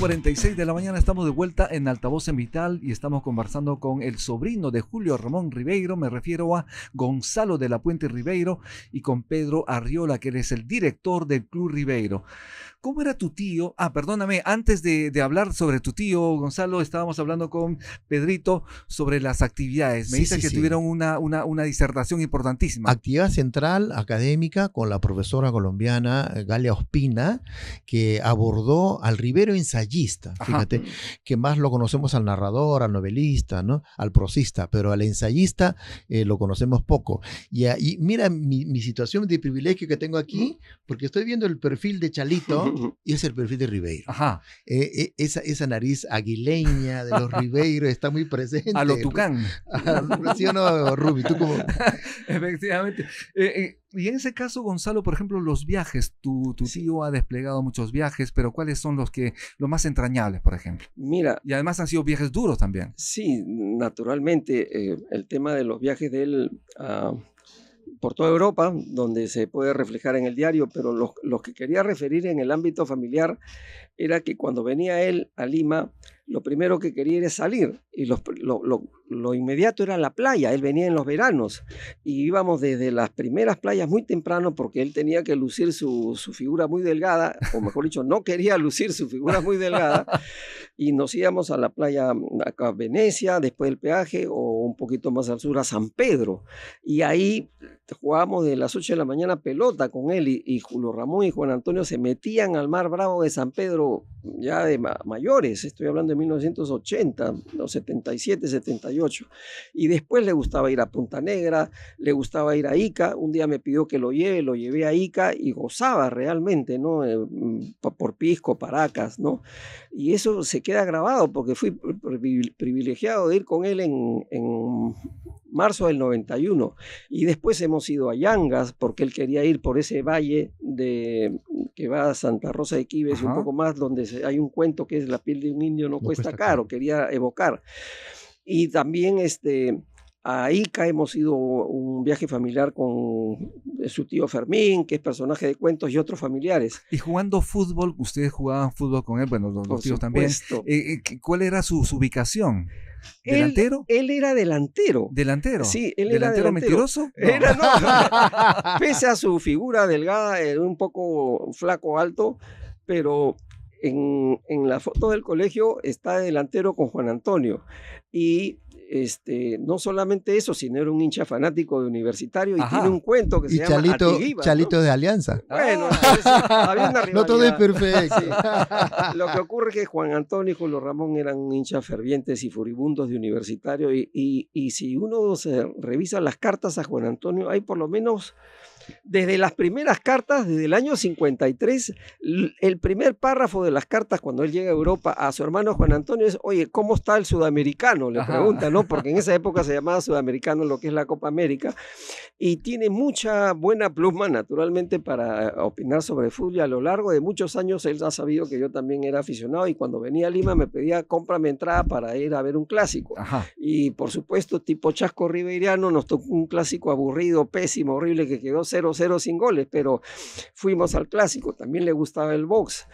8:46 de la mañana, estamos de vuelta en Altavoz en Vital y estamos conversando con el sobrino de Julio Ramón Ribeiro, me refiero a Gonzalo de la Puente Ribeiro, y con Pedro Arriola, que es el director del Club Ribeiro. ¿Cómo era tu tío? Perdóname, antes de hablar sobre tu tío, Gonzalo, estábamos hablando con Pedrito sobre las actividades. Me dice que tuvieron una disertación importantísima. Actividad central académica con la profesora colombiana Galia Ospina, que abordó al Ribeiro ensayista. Fíjate, que más lo conocemos al narrador, al novelista, ¿no? Al prosista, pero al ensayista lo conocemos poco. Y mira mi situación de privilegio que tengo aquí, porque estoy viendo el perfil de Chalito, y es el perfil de Ribeiro. Esa nariz aguileña de los Ribeiro está muy presente. A lo Tucán. ¿Sí o no, Ruby? ¿Tú cómo? Efectivamente. Y en ese caso, Gonzalo, por ejemplo, los viajes. Tu tío ha desplegado muchos viajes, pero ¿cuáles son los más entrañables, por ejemplo? Mira. Y además han sido viajes duros también. Sí, naturalmente. El tema de los viajes de él por toda Europa, donde se puede reflejar en el diario, pero los que quería referir en el ámbito familiar era que cuando venía él a Lima, lo primero que quería era salir, y lo inmediato era la playa. Él venía en los veranos y íbamos desde las primeras playas muy temprano, porque él tenía que lucir su figura muy delgada, o mejor dicho, no quería lucir su figura muy delgada, y nos íbamos a la playa, acá a Venecia, después del peaje, o un poquito más al sur a San Pedro, y ahí jugábamos de las 8 de la mañana pelota con él, y Julio Ramón y Juan Antonio se metían al Mar Bravo de San Pedro ya de mayores. Estoy hablando de 1980, no, 77, 78, y después le gustaba ir a Punta Negra, le gustaba ir a Ica. Un día me pidió que lo llevé a Ica y gozaba realmente, ¿no? Por Pisco, Paracas, ¿no? Y eso se queda grabado porque fui privilegiado de ir con él en marzo del 91, y después hemos ido a Yangas porque él quería ir por ese valle que va a Santa Rosa de Quibes y un poco más, donde hay un cuento que es la piel de un indio no cuesta caro, quería evocar. Y también a Ica hemos ido un viaje familiar con su tío Fermín, que es personaje de cuentos, y otros familiares. Y jugando fútbol, ustedes jugaban fútbol con él, bueno, los tíos también. ¿Cuál era su ubicación? ¿Delantero? Él era delantero. ¿Delantero? Sí, él era delantero. ¿Mentiroso? No. Pese a su figura delgada, un poco flaco, alto, pero en la foto del colegio está delantero con Juan Antonio. Y no solamente eso, sino era un hincha fanático de Universitario, y tiene un cuento que se llama Atiguiba, Chalito, ¿no? De Alianza. Bueno, había una rivalidad. No todo es perfecto. Sí. Lo que ocurre es que Juan Antonio y Julio Ramón eran hinchas fervientes y furibundos de Universitario, y si uno revisa las cartas a Juan Antonio, hay por lo menos, desde las primeras cartas, desde el año 53, el primer párrafo de las cartas cuando él llega a Europa a su hermano Juan Antonio es: oye, ¿cómo está el sudamericano? Le pregunta, ¿no? Porque en esa época se llamaba sudamericano lo que es la Copa América, y tiene mucha buena pluma, naturalmente, para opinar sobre fútbol. A lo largo de muchos años él ha sabido que yo también era aficionado, y cuando venía a Lima me pedía: cómprame entrada para ir a ver un clásico. Y por supuesto, tipo chasco ribeiriano, nos tocó un clásico aburrido, pésimo, horrible, que quedó 0-0 sin goles, pero fuimos al clásico. También le gustaba el box.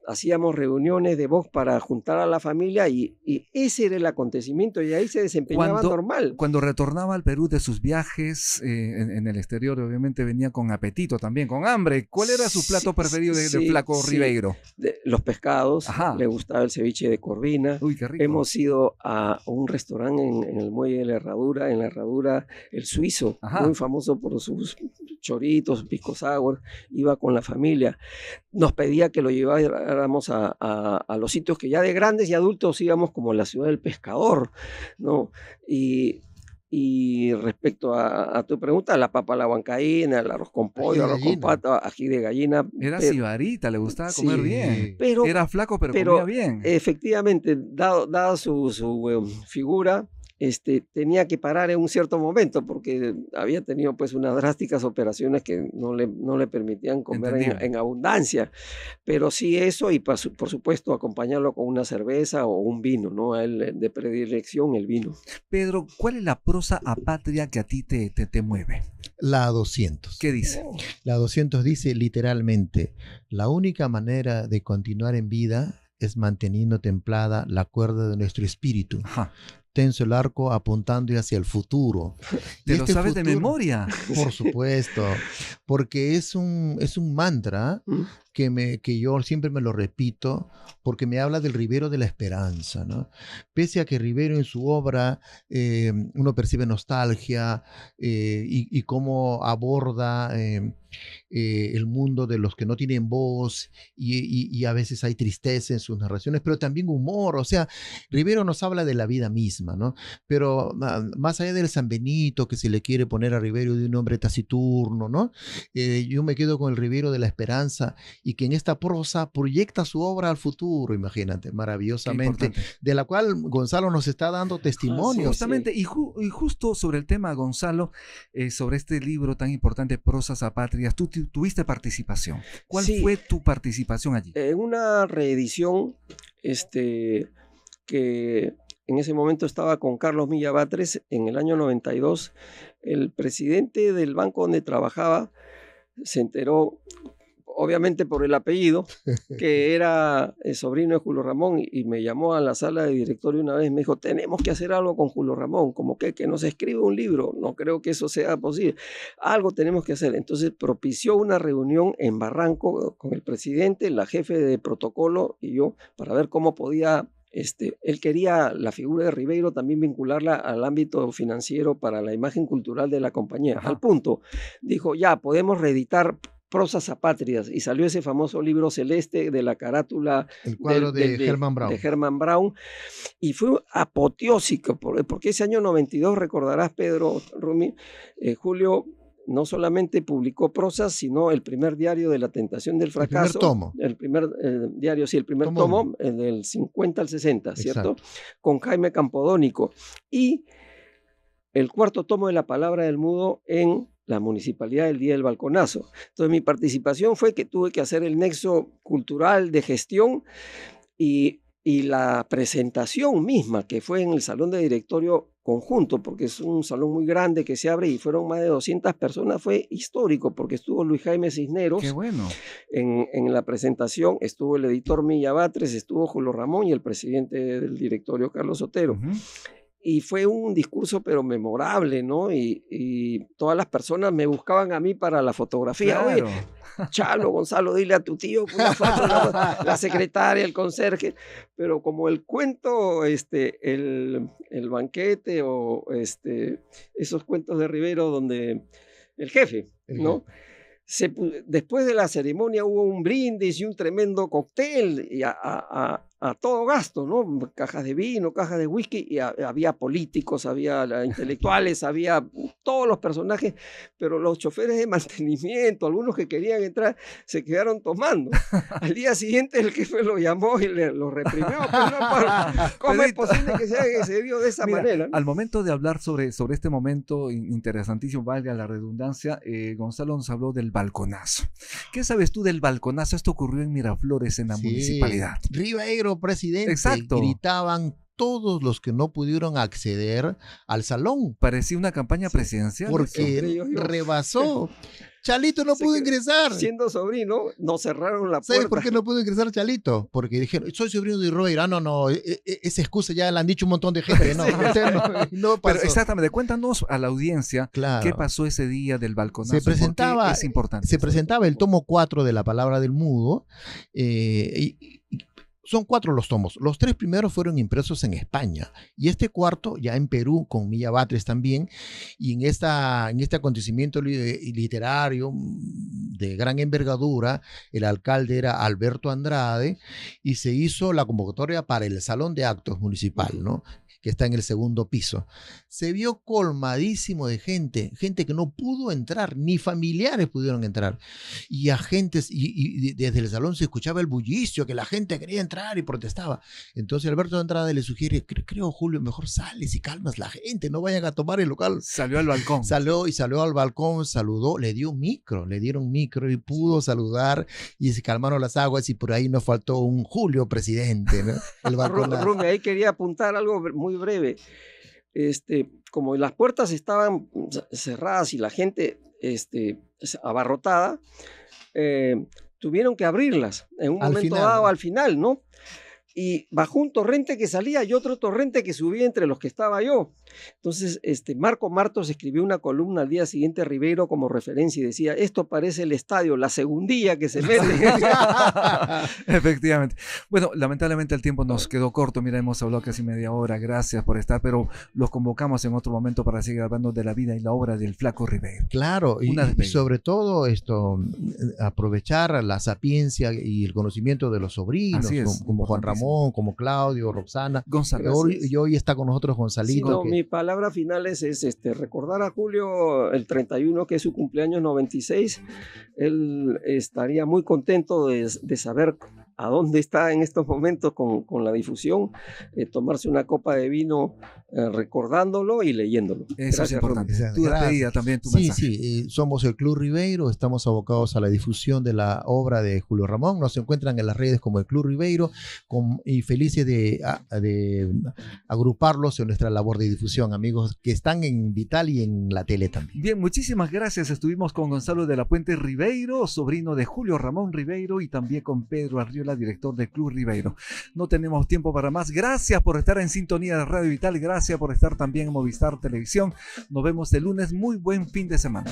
Hacíamos reuniones de box para juntar a la familia, y ese era el acontecimiento, y ahí se desempeñaba normal. Cuando retornaba al Perú de sus viajes en el exterior, obviamente venía con apetito también, con hambre. ¿Cuál era su plato preferido de Flaco Ribeiro? Los pescados. Le gustaba el ceviche de corvina. Uy, qué rico. Hemos ido a un restaurante en el muelle de la Herradura, el Suizo, muy famoso por sus choritos, pisco sour. Iba con la familia. Nos pedía que lo lleváramos a los sitios que ya de grandes y adultos íbamos, como la Ciudad del Pescador, ¿no? Y respecto a tu pregunta, la papa a la huancaína, el arroz con pollo, arroz con pata, ají de gallina. Era sibarita, le gustaba comer bien. Era flaco, pero comía bien. Efectivamente, dada su figura, tenía que parar en un cierto momento, porque había tenido pues unas drásticas operaciones que no le permitían comer en abundancia, pero sí eso, y por supuesto acompañarlo con una cerveza o un vino, ¿no? A él de predilección el vino. Pedro, ¿cuál es la prosa apatria que a ti te mueve? La 200. ¿Qué dice? La 200 dice literalmente: la única manera de continuar en vida es manteniendo templada la cuerda de nuestro espíritu. Ajá. Tenso el arco apuntando hacia el futuro. ¿Te lo sabes de memoria? Por supuesto, porque es un mantra que yo siempre me lo repito, porque me habla del Rivero de la esperanza, ¿no? Pese a que Rivero en su obra uno percibe nostalgia y cómo aborda el mundo de los que no tienen voz y a veces hay tristeza en sus narraciones, pero también humor. O sea, Rivero nos habla de la vida misma, ¿no? Pero más allá del San Benito que se le quiere poner a Rivero de un hombre taciturno, ¿no? Yo me quedo con el Rivero de la esperanza y que en esta prosa proyecta su obra al futuro, imagínate, maravillosamente, de la cual Gonzalo nos está dando testimonio. Justamente, y justo sobre el tema, Gonzalo, sobre este libro tan importante, Prosas Apátridas, tú tuviste participación. ¿Cuál fue tu participación allí? En una reedición, que en ese momento estaba con Carlos Milla Batres, en el año 92, el presidente del banco donde trabajaba se enteró, obviamente por el apellido, que era el sobrino de Julio Ramón, y me llamó a la sala de directorio una vez, me dijo, tenemos que hacer algo con Julio Ramón, como que nos escribe un libro, no creo que eso sea posible, algo tenemos que hacer. Entonces propició una reunión en Barranco con el presidente, la jefe de protocolo y yo, para ver cómo podía... él quería la figura de Ribeiro también vincularla al ámbito financiero para la imagen cultural de la compañía. Al punto, dijo, ya, podemos reeditar Prosas Apátridas, y salió ese famoso libro celeste de la carátula, el cuadro de Herman Brown, y fue apoteósico, porque ese año 92, recordarás, Pedro, Rumi, Julio no solamente publicó Prosas, sino el primer diario de la tentación del fracaso. El primer tomo. El primer diario, sí, el primer tomo, del 50 al 60, ¿cierto? Exacto. Con Jaime Campodónico. Y el cuarto tomo de La Palabra del Mudo en la municipalidad el día del balconazo. Entonces mi participación fue que tuve que hacer el nexo cultural de gestión y la presentación misma, que fue en el salón de directorio conjunto, porque es un salón muy grande que se abre y fueron más de 200 personas, fue histórico, porque estuvo Luis Jaime Cisneros. ¡Qué bueno! En la presentación estuvo el editor Milla Batres, estuvo Julio Ramón y el presidente del directorio Carlos Sotero. Y fue un discurso pero memorable, ¿no? Y todas las personas me buscaban a mí para la fotografía. Claro. Oye, Chalo, Gonzalo, dile a tu tío que una foto, la secretaria, el conserje. Pero como el cuento, el banquete o esos cuentos de Rivero donde el jefe, ¿no? Después de la ceremonia hubo un brindis y un tremendo cóctel y a todo gasto, ¿no? Cajas de vino, cajas de whisky, y había políticos, había intelectuales, había todos los personajes, pero los choferes de mantenimiento, algunos que querían entrar, se quedaron tomando. Al día siguiente el jefe lo llamó y lo reprimió. ¿Cómo es posible que se vio de esa manera? Al momento de hablar sobre este momento interesantísimo, valga la redundancia, Gonzalo nos habló del balconazo. ¿Qué sabes tú del balconazo? Esto ocurrió en Miraflores, en la municipalidad. Ribeiro, presidente. Exacto. Gritaban todos los que no pudieron acceder al salón. Parecía una campaña presidencial. Porque rebasó. Chalito no pudo ingresar. Siendo sobrino, nos cerraron la puerta. ¿Sabes por qué no pudo ingresar Chalito? Porque dijeron, soy sobrino de Ribeiro. Ah, no, esa excusa ya la han dicho un montón de gente. No, no pasó. Pero exactamente, cuéntanos a la audiencia qué pasó ese día del balconazo. Es importante. Se presentaba el tomo 4 de La Palabra del Mudo. Son 4 los tomos. Los 3 primeros fueron impresos en España y este cuarto ya en Perú con Milla Batres también. Y en este acontecimiento literario de gran envergadura, el alcalde era Alberto Andrade y se hizo la convocatoria para el Salón de Actos Municipal, ¿no? Que está en el segundo piso. Se vio colmadísimo de gente que no pudo entrar, ni familiares pudieron entrar. Y agentes, y desde el salón se escuchaba el bullicio, que la gente quería entrar y protestaba. Entonces Alberto Andrade le sugiere, creo, Julio, mejor sales y calmas la gente, no vayan a tomar el local. Salió al balcón. Salió al balcón, saludó, le dieron micro y pudo saludar y se calmaron las aguas y por ahí nos faltó un Julio presidente, ¿no? El balcón. Rumi, ahí quería apuntar algo muy breve. Como las puertas estaban cerradas y la gente abarrotada, tuvieron que abrirlas en un momento dado al final, ¿no? y bajó un torrente que salía y otro torrente que subía entre los que estaba yo. Entonces, Marco Martos escribió una columna al día siguiente a Ribeiro como referencia y decía, esto parece el estadio, la segundilla que se mete. Efectivamente. Bueno, lamentablemente el tiempo nos quedó corto. Mira, hemos hablado casi media hora. Gracias por estar, pero los convocamos en otro momento para seguir hablando de la vida y la obra del Flaco Ribeiro. Claro, y sobre todo aprovechar la sapiencia y el conocimiento de los sobrinos, como Juan Ramón, como Claudio, Roxana. Gonzalo. Y hoy está con nosotros Gonzalito. Sí, no, mi palabra final es recordar a Julio el 31, que es su cumpleaños 96. Él estaría muy contento de saber a dónde está en estos momentos con la difusión, tomarse una copa de vino recordándolo y leyéndolo. Eso es importante. Tu despedida también, tu mensaje. Sí, somos el Club Ribeiro, estamos abocados a la difusión de la obra de Julio Ramón, nos encuentran en las redes como el Club Ribeiro y felices de agruparlos en nuestra labor de difusión, amigos que están en Vital y en la tele también. Bien, muchísimas gracias. Estuvimos con Gonzalo de la Puente Ribeiro, sobrino de Julio Ramón Ribeiro, y también con Pedro Arriola, director del Club Ribeiro. No tenemos tiempo para más. Gracias por estar en sintonía de Radio Vital. Gracias por estar también en Movistar Televisión. Nos vemos el lunes. Muy buen fin de semana.